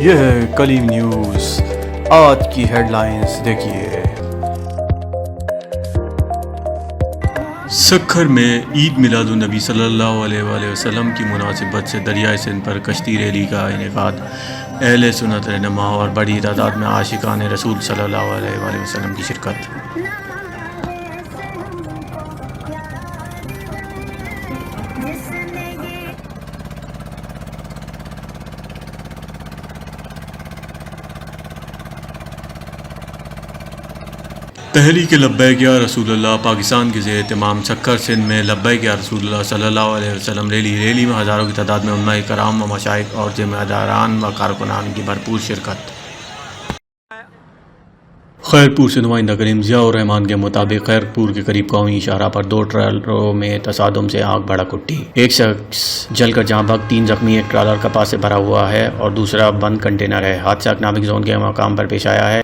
यह है कलीम न्यूज़। आज की हेडलाइंस देखिए। सखर में ईद मिलादुन्नबी सल्लल्लाहु अलैहि वसल्लम की मुनासिबत से दरियाए सिंध पर कश्ती रैली का इनेकाद। अहले सुन्नत रहनुमा और बड़ी तादाद में आशिकान रसूल सल्लल्लाहु अलैहि वसल्लम की शिरकत। तहरीक लब्बैक या रसूलुल्लाह पाकिस्तान के ज़ेर एहतमाम सखर सिंध में लब्बैक या रसूलुल्लाह सल्लल्लाहु अलैहि वसल्लम रैली में हज़ारों की तादाद में उलमाए कराम व मशाइख और ज़िम्मेदारान व कारकुनान की भरपूर शिरकत। खैरपुर से नुमाइंदा करीम ज़ियाउर रहमान के मुताबिक खैरपुर के करीब कौमी शाहराह पर दो ट्रालरों में तसादुम से आग भड़क उठी। एक शख्स जलकर जहाँ भग, 3 जख्मी। एक ट्रालर कपास से भरा हुआ है और दूसरा बंद कंटेनर है। हादसा नाविक जोन के मकाम पर पेश आया है।